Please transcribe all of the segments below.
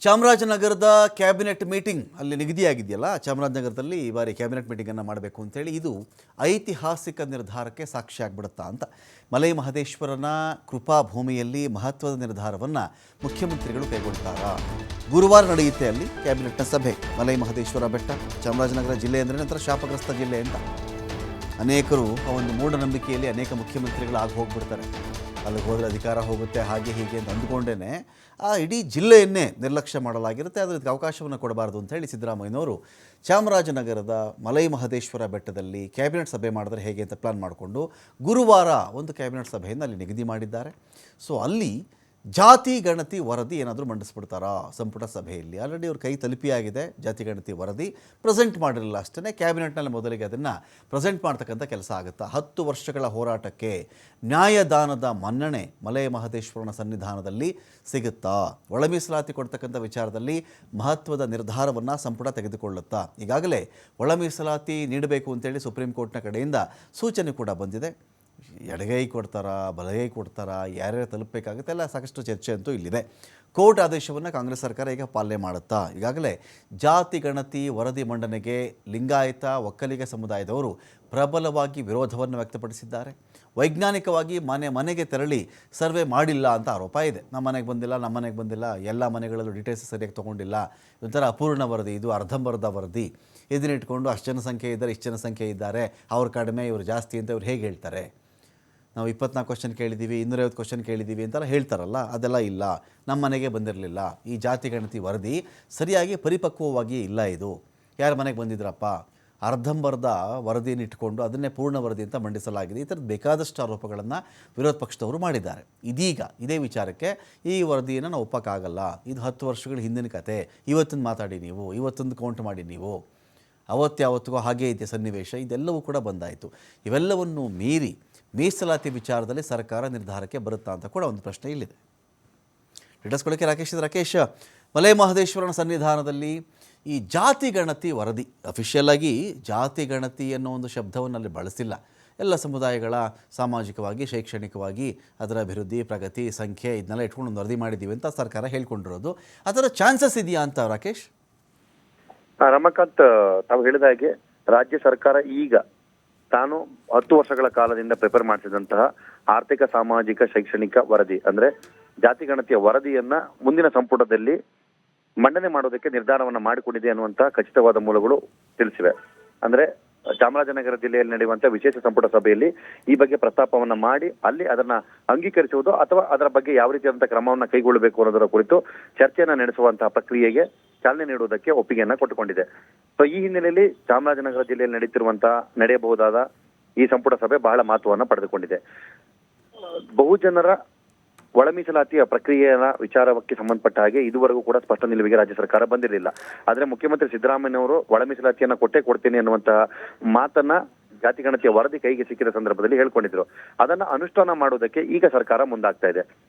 ಚಾಮರಾಜನಗರದ cabinet meeting ಅಲ್ಲಿ ನಿಗದಿಯಾಗಿದೆಯಲ್ಲ, ಚಾಮರಾಜನಗರದಲ್ಲಿ ಈ ಬಾರಿ ಕ್ಯಾಬಿನೆಟ್ ಮೀಟಿಂಗನ್ನು ಮಾಡಬೇಕು ಅಂತೇಳಿ ಇದು ಐತಿಹಾಸಿಕ ನಿರ್ಧಾರಕ್ಕೆ ಸಾಕ್ಷಿಯಾಗ್ಬಿಡುತ್ತಾ ಅಂತ. ಮಲೈ ಮಹದೇಶ್ವರನ ಕೃಪಾ ಭೂಮಿಯಲ್ಲಿ ಮಹತ್ವದ ನಿರ್ಧಾರವನ್ನು ಮುಖ್ಯಮಂತ್ರಿಗಳು ಕೈಗೊಳ್ತಾರಾ? ಗುರುವಾರ ನಡೆಯುತ್ತೆ ಅಲ್ಲಿ ಕ್ಯಾಬಿನೆಟ್ನ ಸಭೆ. ಮಲೈ ಮಹದೇಶ್ವರ ಬೆಟ್ಟ ಚಾಮರಾಜನಗರ ಜಿಲ್ಲೆ ಅಂದರೆ ನಂತರ ಶಾಪಗ್ರಸ್ತ ಜಿಲ್ಲೆ ಅಂತ ಅನೇಕರು ಆ ಒಂದು ಮೂಢನಂಬಿಕೆಯಲ್ಲಿ ಅನೇಕ ಮುಖ್ಯಮಂತ್ರಿಗಳು ಆಗಿ ಹೋಗ್ಬಿಡ್ತಾರೆ. ಅಲ್ಲಿಗೆ ಹೋದರೆ ಅಧಿಕಾರ ಹೋಗುತ್ತೆ ಹಾಗೆ ಹೀಗೆ ಅಂತ ಅಂದ್ಕೊಂಡೇ ಆ ಇಡೀ ಜಿಲ್ಲೆಯನ್ನೇ ನಿರ್ಲಕ್ಷ್ಯ ಮಾಡಲಾಗಿರುತ್ತೆ. ಅದಕ್ಕೆ ಅವಕಾಶವನ್ನು ಕೊಡಬಾರ್ದು ಅಂತ ಹೇಳಿ ಸಿದ್ದರಾಮಯ್ಯನವರು ಚಾಮರಾಜನಗರದ ಮಲೈ ಮಹದೇಶ್ವರ ಬೆಟ್ಟದಲ್ಲಿ ಕ್ಯಾಬಿನೆಟ್ ಸಭೆ ಮಾಡಿದ್ರೆ ಹೇಗೆ ಅಂತ ಪ್ಲಾನ್ ಮಾಡಿಕೊಂಡು ಗುರುವಾರ ಒಂದು ಕ್ಯಾಬಿನೆಟ್ ಸಭೆಯನ್ನು ಅಲ್ಲಿ ನಿಗದಿ ಮಾಡಿದ್ದಾರೆ. ಸೊ ಅಲ್ಲಿ ಜಾತಿ ಗಣತಿ ವರದಿ ಏನಾದರೂ ಮಂಡಿಸ್ಬಿಡ್ತಾರಾ ಸಂಪುಟ ಸಭೆಯಲ್ಲಿ? ಆಲ್ರೆಡಿ ಅವ್ರ ಕೈ ತಲುಪಿಯಾಗಿದೆ ಜಾತಿ ಗಣತಿ ವರದಿ, ಪ್ರೆಸೆಂಟ್ ಮಾಡಿರಲಿಲ್ಲ ಅಷ್ಟೇ. ಕ್ಯಾಬಿನೆಟ್ನಲ್ಲಿ ಮೊದಲಿಗೆ ಅದನ್ನು ಪ್ರೆಸೆಂಟ್ ಮಾಡ್ತಕ್ಕಂಥ ಕೆಲಸ ಆಗುತ್ತಾ? 10 ವರ್ಷಗಳ ಹೋರಾಟಕ್ಕೆ ನ್ಯಾಯದಾನದ ಮನ್ನಣೆ ಮಲೈ ಮಹದೇಶ್ವರನ ಸನ್ನಿಧಾನದಲ್ಲಿ ಸಿಗುತ್ತಾ? ಒಳ ಮೀಸಲಾತಿ ಕೊಡ್ತಕ್ಕಂಥ ವಿಚಾರದಲ್ಲಿ ಮಹತ್ವದ ನಿರ್ಧಾರವನ್ನು ಸಂಪುಟ ತೆಗೆದುಕೊಳ್ಳುತ್ತಾ? ಈಗಾಗಲೇ ಒಳ ಮೀಸಲಾತಿ ನೀಡಬೇಕು ಅಂತೇಳಿ ಸುಪ್ರೀಂ ಕೋರ್ಟ್ನ ಕಡೆಯಿಂದ ಸೂಚನೆ ಕೂಡ ಬಂದಿದೆ. ಎಡಗೈ ಕೊಡ್ತಾರಾ, ಬಲಗೈ ಕೊಡ್ತಾರಾ, ಯಾರ್ಯಾರು ತಲುಪಬೇಕಾಗುತ್ತೆ ಎಲ್ಲ ಸಾಕಷ್ಟು ಚರ್ಚೆ ಅಂತೂ ಇಲ್ಲಿದೆ. ಕೋರ್ಟ್ ಆದೇಶವನ್ನು ಕಾಂಗ್ರೆಸ್ ಸರ್ಕಾರ ಈಗ ಪಾಲನೆ ಮಾಡುತ್ತಾ? ಈಗಾಗಲೇ ಜಾತಿ ಗಣತಿ ವರದಿ ಮಂಡನೆಗೆ ಲಿಂಗಾಯತ ಒಕ್ಕಲಿಗ ಸಮುದಾಯದವರು ಪ್ರಬಲವಾಗಿ ವಿರೋಧವನ್ನು ವ್ಯಕ್ತಪಡಿಸಿದ್ದಾರೆ. ವೈಜ್ಞಾನಿಕವಾಗಿ ಮನೆಗೆ ತೆರಳಿ ಸರ್ವೆ ಮಾಡಿಲ್ಲ ಅಂತ ಆರೋಪ ಇದೆ. ನಮ್ಮ ಮನೆಗೆ ಬಂದಿಲ್ಲ, ಎಲ್ಲ ಮನೆಗಳಲ್ಲೂ ಡೀಟೇಲ್ಸ್ ಸರಿಯಾಗಿ ತೊಗೊಂಡಿಲ್ಲ, ಒಂಥರ ಅಪೂರ್ಣ ವರದಿ, ಇದು ಅರ್ಧಂಬರ್ಧ ವರದಿ. ಇದನ್ನಿಟ್ಕೊಂಡು ಅಷ್ಟು ಜನಸಂಖ್ಯೆ ಇದ್ದಾರೆ, ಇಷ್ಟು ಜನಸಂಖ್ಯೆ ಇದ್ದಾರೆ, ಅವ್ರು ಕಡಿಮೆ ಇವರು ಜಾಸ್ತಿ ಅಂತ ಇವ್ರು ಹೇಗೆ ಹೇಳ್ತಾರೆ? ನಾವು 24 ಕ್ವಶನ್ ಕೇಳಿದ್ದೀವಿ, 250 ಕ್ವಶನ್ ಕೇಳಿದ್ದೀವಿ ಅಂತೆಲ್ಲ ಹೇಳ್ತಾರಲ್ಲ, ಅದೆಲ್ಲ ಇಲ್ಲ. ನಮ್ಮ ಮನೆಗೆ ಬಂದಿರಲಿಲ್ಲ. ಈ ಜಾತಿ ಗಣತಿ ವರದಿ ಸರಿಯಾಗಿ ಪರಿಪಕ್ವವಾಗಿ ಇಲ್ಲ. ಇದು ಯಾರ ಮನೆಗೆ ಬಂದಿದ್ರಪ್ಪ? ಅರ್ಧಂಬರ್ಧ ವರದಿಯನ್ನು ಇಟ್ಕೊಂಡು ಅದನ್ನೇ ಪೂರ್ಣ ವರದಿ ಅಂತ ಮಂಡಿಸಲಾಗಿದೆ. ಈ ಥರದ್ದು ಬೇಕಾದಷ್ಟು ಆರೋಪಗಳನ್ನು ವಿರೋಧ ಪಕ್ಷದವರು ಮಾಡಿದ್ದಾರೆ. ಇದೀಗ ಇದೇ ವಿಚಾರಕ್ಕೆ ಈ ವರದಿಯನ್ನು ನಾವು ಒಪ್ಪಕ್ಕಾಗಲ್ಲ, ಇದು 10 ವರ್ಷಗಳ ಹಿಂದಿನ ಕತೆ, ಇವತ್ತೊಂದು ಮಾತಾಡಿ ನೀವು, ಇವತ್ತೊಂದು ಕೌಂಟ್ ಮಾಡಿ ನೀವು, ಅವತ್ತಾವತ್ತಿಗೂ ಹಾಗೇ ಇದೆ ಸನ್ನಿವೇಶ, ಇದೆಲ್ಲವೂ ಕೂಡ ಬಂದಾಯಿತು. ಇವೆಲ್ಲವನ್ನು ಮೀರಿ ಮೀಸಲಾತಿ ವಿಚಾರದಲ್ಲಿ ಸರ್ಕಾರ ನಿರ್ಧಾರಕ್ಕೆ ಬರುತ್ತಾ ಅಂತ ಕೂಡ ಒಂದು ಪ್ರಶ್ನೆ ಇಲ್ಲಿದೆ. ಡೀಟೇಲ್ಸ್ಕೊಳ್ಳೋಕ್ಕೆ ರಾಕೇಶ್, ಮಲೈ ಮಹದೇಶ್ವರನ ಸನ್ನಿಧಾನದಲ್ಲಿ ಈ ಜಾತಿ ಗಣತಿ ವರದಿ, ಅಫಿಷಿಯಲ್ ಆಗಿ ಜಾತಿ ಗಣತಿ ಅನ್ನೋ ಒಂದು ಶಬ್ದವನ್ನು ಅಲ್ಲಿ ಬಳಸಿಲ್ಲ. ಎಲ್ಲ ಸಮುದಾಯಗಳ ಸಾಮಾಜಿಕವಾಗಿ ಶೈಕ್ಷಣಿಕವಾಗಿ ಅದರ ಅಭಿವೃದ್ಧಿ, ಪ್ರಗತಿ, ಸಂಖ್ಯೆ ಇದನ್ನೆಲ್ಲ ಇಟ್ಕೊಂಡು ಒಂದು ವರದಿ ಮಾಡಿದ್ದೀವಿ ಅಂತ ಸರ್ಕಾರ ಹೇಳ್ಕೊಂಡಿರೋದು. ಅದರ ಚಾನ್ಸಸ್ ಇದೆಯಾ ಅಂತ ರಾಕೇಶ್? ರಮಾಕಾಂತ್, ತಾವು ಹೇಳಿದ ಹಾಗೆ ರಾಜ್ಯ ಸರ್ಕಾರ ಈಗ ತಾನು 10 ವರ್ಷಗಳ ಕಾಲದಿಂದ ಪ್ರಿಪೇರ್ ಮಾಡಿಸಿದಂತಹ ಆರ್ಥಿಕ, ಸಾಮಾಜಿಕ, ಶೈಕ್ಷಣಿಕ ವರದಿ ಅಂದ್ರೆ ಜಾತಿ ಗಣತಿಯ ವರದಿಯನ್ನ ಮುಂದಿನ ಸಂಪುಟದಲ್ಲಿ ಮಂಡನೆ ಮಾಡೋದಕ್ಕೆ ನಿರ್ಧಾರವನ್ನ ಮಾಡಿಕೊಂಡಿದೆ ಅನ್ನುವಂತಹ ಖಚಿತವಾದ ಮೂಲಗಳು ತಿಳಿಸಿವೆ. ಅಂದ್ರೆ ಚಾಮರಾಜನಗರ ಜಿಲ್ಲೆಯಲ್ಲಿ ನಡೆಯುವಂತಹ ವಿಶೇಷ ಸಂಪುಟ ಸಭೆಯಲ್ಲಿ ಈ ಬಗ್ಗೆ ಪ್ರಸ್ತಾಪವನ್ನ ಮಾಡಿ ಅಲ್ಲಿ ಅದನ್ನ ಅಂಗೀಕರಿಸುವುದು ಅಥವಾ ಅದರ ಬಗ್ಗೆ ಯಾವ ರೀತಿಯಾದಂತಹ ಕ್ರಮವನ್ನ ಕೈಗೊಳ್ಳಬೇಕು ಅನ್ನೋದರ ಕುರಿತು ಚರ್ಚೆಯನ್ನ ನಡೆಸುವಂತಹ ಪ್ರಕ್ರಿಯೆಗೆ ಚಾಲನೆ ನೀಡುವುದಕ್ಕೆ ಒಪ್ಪಿಗೆಯನ್ನ ಕೊಟ್ಟುಕೊಂಡಿದೆ. ಸೊ ಈ ಹಿನ್ನೆಲೆಯಲ್ಲಿ ಚಾಮರಾಜನಗರ ಜಿಲ್ಲೆಯಲ್ಲಿ ನಡೆಯಬಹುದಾದ ಈ ಸಂಪುಟ ಸಭೆ ಬಹಳ ಮಹತ್ವವನ್ನ ಪಡೆದುಕೊಂಡಿದೆ. ಬಹುಜನರ ಒಳ ಮೀಸಲಾತಿಯ ಪ್ರಕ್ರಿಯೆಯ ವಿಚಾರಕ್ಕೆ ಸಂಬಂಧಪಟ್ಟ ಹಾಗೆ ಇದುವರೆಗೂ ಕೂಡ ಸ್ಪಷ್ಟ ನಿಲುವಿಗೆ ರಾಜ್ಯ ಸರ್ಕಾರ ಬಂದಿರಲಿಲ್ಲ. ಆದ್ರೆ ಮುಖ್ಯಮಂತ್ರಿ ಸಿದ್ದರಾಮಯ್ಯನವರು ಒಳ ಮೀಸಲಾತಿಯನ್ನ ಕೊಡ್ತೇನೆ ಅನ್ನುವಂತಹ ಮಾತನ್ನ ಜಾತಿ ಗಣತಿಯ ವರದಿ ಕೈಗೆ ಸಿಕ್ಕಿದ ಸಂದರ್ಭದಲ್ಲಿ ಹೇಳ್ಕೊಂಡಿದ್ರು. ಅದನ್ನ ಅನುಷ್ಠಾನ ಮಾಡುವುದಕ್ಕೆ ಈಗ ಸರ್ಕಾರ ಮುಂದಾಗ್ತಾ ಇದೆ.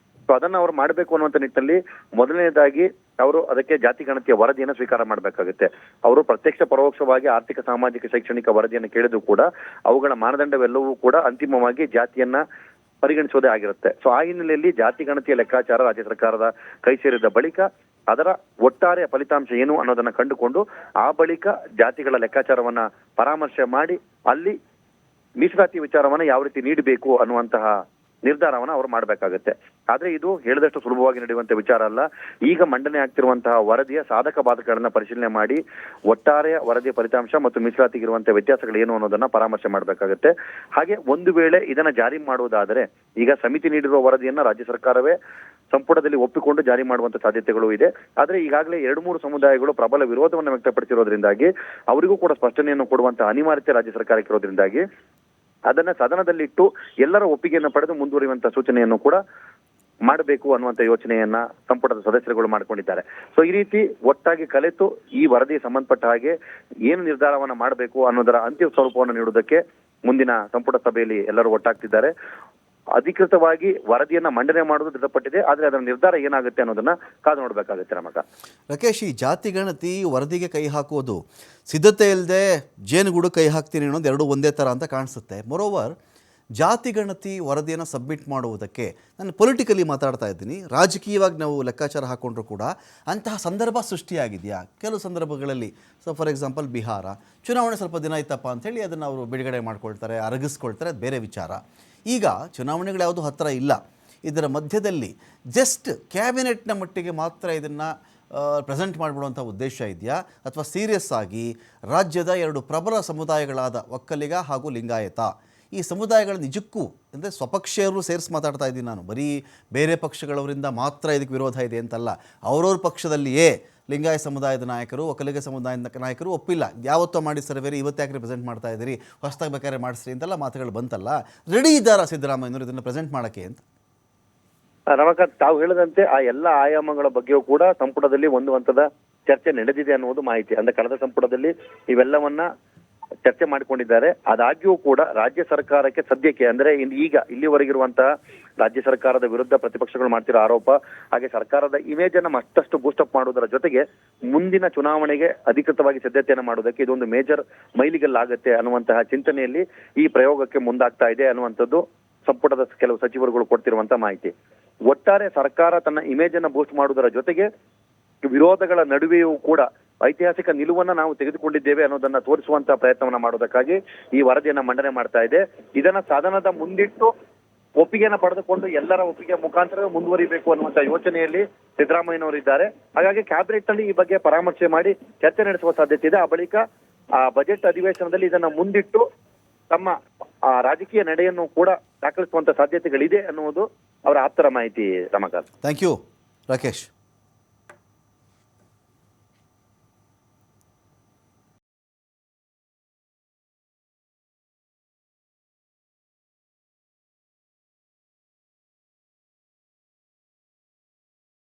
ಸೊ ಅದನ್ನ ಅವರು ಮಾಡಬೇಕು ಅನ್ನುವಂತ ನಿಟ್ಟಿನಲ್ಲಿ ಮೊದಲನೇದಾಗಿ ಅವರು ಅದಕ್ಕೆ ಜಾತಿ ಗಣತಿಯ ವರದಿಯನ್ನು ಸ್ವೀಕಾರ ಮಾಡಬೇಕಾಗುತ್ತೆ. ಅವರು ಪ್ರತ್ಯಕ್ಷ ಪರೋಕ್ಷವಾಗಿ ಆರ್ಥಿಕ, ಸಾಮಾಜಿಕ, ಶೈಕ್ಷಣಿಕ ವರದಿಯನ್ನು ಕೇಳಿದ್ರು ಕೂಡ ಅವುಗಳ ಮಾನದಂಡವೆಲ್ಲವೂ ಕೂಡ ಅಂತಿಮವಾಗಿ ಜಾತಿಯನ್ನ ಪರಿಗಣಿಸೋದೇ ಆಗಿರುತ್ತೆ. ಸೊ ಆ ಹಿನ್ನೆಲೆಯಲ್ಲಿ ಜಾತಿ ಗಣತಿಯ ಲೆಕ್ಕಾಚಾರ ರಾಜ್ಯ ಸರ್ಕಾರದ ಕೈ ಸೇರಿದ ಬಳಿಕ ಅದರ ಒಟ್ಟಾರೆ ಫಲಿತಾಂಶ ಏನು ಅನ್ನೋದನ್ನ ಕಂಡುಕೊಂಡು ಆ ಬಳಿಕ ಜಾತಿಗಳ ಲೆಕ್ಕಾಚಾರವನ್ನ ಪರಾಮರ್ಶೆ ಮಾಡಿ ಅಲ್ಲಿ ಮೀಸಲಾತಿ ವಿಚಾರವನ್ನ ಯಾವ ರೀತಿ ನೀಡಬೇಕು ಅನ್ನುವಂತಹ ನಿರ್ಧಾರವನ್ನ ಅವರು ಮಾಡಬೇಕಾಗುತ್ತೆ. ಆದ್ರೆ ಇದು ಹೇಳಿದಷ್ಟು ಸುಲಭವಾಗಿ ನಡೆಯುವಂತ ವಿಚಾರ ಅಲ್ಲ. ಈಗ ಮಂಡನೆ ಆಗ್ತಿರುವಂತಹ ವರದಿಯ ಸಾಧಕ ಬಾಧಕಗಳನ್ನ ಪರಿಶೀಲನೆ ಮಾಡಿ ಒಟ್ಟಾರೆ ವರದಿಯ ಫಲಿತಾಂಶ ಮತ್ತು ಮೀಸಲಾತಿಗಿರುವಂತಹ ವ್ಯತ್ಯಾಸಗಳು ಏನು ಅನ್ನೋದನ್ನ ಪರಾಮರ್ಶೆ ಮಾಡಬೇಕಾಗುತ್ತೆ. ಹಾಗೆ ಒಂದು ವೇಳೆ ಇದನ್ನ ಜಾರಿ ಮಾಡುವುದಾದರೆ ಈಗ ಸಮಿತಿ ನೀಡಿರುವ ವರದಿಯನ್ನ ರಾಜ್ಯ ಸರ್ಕಾರವೇ ಸಂಪುಟದಲ್ಲಿ ಒಪ್ಪಿಕೊಂಡು ಜಾರಿ ಮಾಡುವಂತ ಸಾಧ್ಯತೆಗಳು ಇದೆ. ಆದ್ರೆ ಈಗಾಗಲೇ 2-3 ಸಮುದಾಯಗಳು ಪ್ರಬಲ ವಿರೋಧವನ್ನು ವ್ಯಕ್ತಪಡಿಸಿರೋದ್ರಿಂದಾಗಿ ಅವರಿಗೂ ಕೂಡ ಸ್ಪಷ್ಟನೆಯನ್ನು ಕೊಡುವಂತಹ ಅನಿವಾರ್ಯತೆ ರಾಜ್ಯ ಸರ್ಕಾರಕ್ಕೆ ಇರೋದ್ರಿಂದಾಗಿ ಅದನ್ನ ಸದನದಲ್ಲಿಟ್ಟು ಎಲ್ಲರ ಒಪ್ಪಿಗೆಯನ್ನು ಪಡೆದು ಮುಂದುವರಿಯುವಂತಹ ಸೂಚನೆಯನ್ನು ಕೂಡ ಮಾಡಬೇಕು ಅನ್ನುವಂತ ಯೋಚನೆಯನ್ನ ಸಂಪುಟದ ಸದಸ್ಯರುಗಳು ಮಾಡಿಕೊಂಡಿದ್ದಾರೆ. ಸೊ ಈ ರೀತಿ ಒಟ್ಟಾಗಿ ಕಲೆತು ಈ ವರದಿಗೆ ಸಂಬಂಧಪಟ್ಟ ಹಾಗೆ ಏನು ನಿರ್ಧಾರವನ್ನ ಮಾಡಬೇಕು ಅನ್ನೋದರ ಅಂತಿಮ ಸ್ವರೂಪವನ್ನು ನೀಡುವುದಕ್ಕೆ ಮುಂದಿನ ಸಂಪುಟ ಸಭೆಯಲ್ಲಿ ಎಲ್ಲರೂ ಒಟ್ಟಾಗ್ತಿದ್ದಾರೆ. ಅಧಿಕೃತವಾಗಿ ವರದಿಯನ್ನ ಮಂಡನೆ ಮಾಡುವುದು ದೃಢಪಟ್ಟಿದೆ. ಆದ್ರೆ ಅದರ ನಿರ್ಧಾರ ಏನಾಗುತ್ತೆ ಅನ್ನೋದನ್ನ ಕಾದು ನೋಡ್ಬೇಕಾಗುತ್ತೆ. ನಮಗ ರಾಕೇಶ್, ಈ ಜಾತಿ ಗಣತಿ ವರದಿಗೆ ಕೈ ಹಾಕೋದು ಸಿದ್ಧತೆ ಇಲ್ಲದೆ ಜೇನುಗೂಡು ಕೈ ಹಾಕ್ತೀನಿ ಅನ್ನೋದು ಎರಡು ಒಂದೇ ಥರ ಅಂತ ಕಾಣಿಸುತ್ತೆ. ಮೊರೋವರ್ ಜಾತಿ ಗಣತಿ ವರದಿಯನ್ನು ಸಬ್ಮಿಟ್ ಮಾಡುವುದಕ್ಕೆ ನಾನು ಪೊಲಿಟಿಕಲಿ ಮಾತಾಡ್ತಾ ಇದ್ದೀನಿ, ರಾಜಕೀಯವಾಗಿ ನಾವು ಲೆಕ್ಕಾಚಾರ ಹಾಕ್ಕೊಂಡ್ರೂ ಕೂಡ ಅಂತಹ ಸಂದರ್ಭ ಸೃಷ್ಟಿಯಾಗಿದೆಯಾ? ಕೆಲವು ಸಂದರ್ಭಗಳಲ್ಲಿ ಫಾರ್ ಎಕ್ಸಾಂಪಲ್ ಬಿಹಾರ ಚುನಾವಣೆ ಸ್ವಲ್ಪ ದಿನ ಇತ್ತಪ್ಪ ಅಂಥೇಳಿ ಅದನ್ನು ಅವರು ಬಿಡುಗಡೆ ಮಾಡ್ಕೊಳ್ತಾರೆ, ಅರಗಿಸ್ಕೊಳ್ತಾರೆ, ಅದು ಬೇರೆ ವಿಚಾರ. ಈಗ ಚುನಾವಣೆಗಳು ಯಾವುದು ಹತ್ತಿರ ಇಲ್ಲ, ಇದರ ಮಧ್ಯದಲ್ಲಿ ಜಸ್ಟ್ ಕ್ಯಾಬಿನೆಟ್ನ ಮಟ್ಟಿಗೆ ಮಾತ್ರ ಇದನ್ನು ಪ್ರೆಸೆಂಟ್ ಮಾಡಿಬಿಡುವಂಥ ಉದ್ದೇಶ ಇದೆಯಾ, ಅಥವಾ ಸೀರಿಯಸ್ ಆಗಿ ರಾಜ್ಯದ ಎರಡು ಪ್ರಬಲ ಸಮುದಾಯಗಳಾದ ಒಕ್ಕಲಿಗ ಹಾಗೂ ಲಿಂಗಾಯತ ಈ ಸಮುದಾಯಗಳ ನಿಜಕ್ಕೂ ಅಂದರೆ ಸ್ವಪಕ್ಷೀಯರು ಸೇರಿಸಿ ಮಾತಾಡ್ತಾ ಇದ್ದೀನಿ ನಾನು, ಬರೀ ಬೇರೆ ಪಕ್ಷಗಳವರಿಂದ ಮಾತ್ರ ಇದಕ್ಕೆ ವಿರೋಧ ಇದೆ ಅಂತಲ್ಲ, ಅವ್ರವ್ರ ಪಕ್ಷದಲ್ಲಿಯೇ ಲಿಂಗಾಯತ ಸಮುದಾಯದ ನಾಯಕರು ಒಕ್ಕಲಿಗ ಸಮುದಾಯದ ನಾಯಕರು ಒಪ್ಪಿಲ್ಲ, ಯಾವತ್ತೋ ಮಾಡಿ ಸರ್ವೇರಿ ಇವತ್ತು ಯಾಕೆ ಪ್ರೆಸೆಂಟ್ ಮಾಡ್ತಾ ಇದ್ದೀರಿ, ಹೊಸದಾಗಿ ಬೇಕಾದ್ರೆ ಮಾಡಿಸ್ರಿ ಅಂತೆಲ್ಲ ಮಾತುಗಳು ಬಂತಲ್ಲ. ರೆಡಿ ಇದ್ದಾರಾ ಸಿದ್ದರಾಮಯ್ಯನವರು ಇದನ್ನು ಪ್ರೆಸೆಂಟ್ ಮಾಡೋಕ್ಕೆ ಅಂತ? ರಮಾಕಾಂತ್, ತಾವು ಹೇಳಿದಂತೆ ಆ ಎಲ್ಲ ಆಯಾಮಗಳ ಬಗ್ಗೆಯೂ ಕೂಡ ಸಂಪುಟದಲ್ಲಿ ಒಂದು ಹಂತದ ಚರ್ಚೆ ನಡೆದಿದೆ ಅನ್ನುವುದು ಮಾಹಿತಿ. ಅಂದ್ರೆ ಕಳೆದ ಸಂಪುಟದಲ್ಲಿ ಇವೆಲ್ಲವನ್ನ ಚರ್ಚೆ ಮಾಡಿಕೊಂಡಿದ್ದಾರೆ. ಆದಾಗ್ಯೂ ಕೂಡ ರಾಜ್ಯ ಸರ್ಕಾರಕ್ಕೆ ಸದ್ಯಕ್ಕೆ ಅಂದ್ರೆ ಈಗ ಇಲ್ಲಿವರೆಗಿರುವಂತಹ ರಾಜ್ಯ ಸರ್ಕಾರದ ವಿರುದ್ಧ ಪ್ರತಿಪಕ್ಷಗಳು ಮಾಡ್ತಿರೋ ಆರೋಪ, ಹಾಗೆ ಸರ್ಕಾರದ ಇಮೇಜ್ ಅನ್ನ ಮತ್ತಷ್ಟು ಬೂಸ್ಟಪ್ ಮಾಡುವುದರ ಜೊತೆಗೆ ಮುಂದಿನ ಚುನಾವಣೆಗೆ ಅಧಿಕೃತವಾಗಿ ಸಿದ್ಧತೆಯನ್ನು ಮಾಡುವುದಕ್ಕೆ ಇದೊಂದು ಮೇಜರ್ ಮೈಲಿಗಲ್ಲಾಗತ್ತೆ ಅನ್ನುವಂತಹ ಚಿಂತನೆಯಲ್ಲಿ ಈ ಪ್ರಯೋಗಕ್ಕೆ ಮುಂದಾಗ್ತಾ ಇದೆ ಅನ್ನುವಂಥದ್ದು ಸಂಪುಟದ ಕೆಲವು ಸಚಿವರುಗಳು ಕೊಡ್ತಿರುವಂತಹ ಮಾಹಿತಿ. ಒಟ್ಟಾರೆ ಸರ್ಕಾರ ತನ್ನ ಇಮೇಜ್ ಅನ್ನ ಬೂಸ್ಟ್ ಮಾಡುವುದರ ಜೊತೆಗೆ ವಿರೋಧಗಳ ನಡುವೆಯೂ ಕೂಡ ಐತಿಹಾಸಿಕ ನಿಲುವನ್ನ ನಾವು ತೆಗೆದುಕೊಂಡಿದ್ದೇವೆ ಅನ್ನೋದನ್ನ ತೋರಿಸುವಂತಹ ಪ್ರಯತ್ನವನ್ನ ಮಾಡೋದಕ್ಕಾಗಿ ಈ ವರದಿಯನ್ನ ಮಂಡನೆ ಮಾಡ್ತಾ ಇದೆ. ಇದನ್ನ ಸದನದ ಮುಂದಿಟ್ಟು ಒಪ್ಪಿಗೆಯನ್ನ ಪಡೆದುಕೊಂಡು ಎಲ್ಲರ ಒಪ್ಪಿಗೆ ಮುಖಾಂತರ ಮುಂದುವರಿಬೇಕು ಅನ್ನುವಂತ ಯೋಚನೆಯಲ್ಲಿ ಸಿದ್ದರಾಮಯ್ಯನವರಿದ್ದಾರೆ. ಹಾಗಾಗಿ ಕ್ಯಾಬಿನೆಟ್ ನಲ್ಲಿ ಈ ಬಗ್ಗೆ ಪರಾಮರ್ಶೆ ಮಾಡಿ ಚರ್ಚೆ ನಡೆಸುವ ಸಾಧ್ಯತೆ ಇದೆ. ಆ ಬಳಿಕ ಆ ಬಜೆಟ್ ಅಧಿವೇಶನದಲ್ಲಿ ಇದನ್ನ ಮುಂದಿಟ್ಟು ತಮ್ಮ ರಾಜಕೀಯ ನಡೆಯನ್ನು ಕೂಡ ದಾಖಲಿಸುವಂತ ಸಾಧ್ಯತೆಗಳಿದೆ ಅನ್ನುವುದು ಅವರ ಆಪ್ತರ ಮಾಹಿತಿ. Ramakant, thank you Rakesh.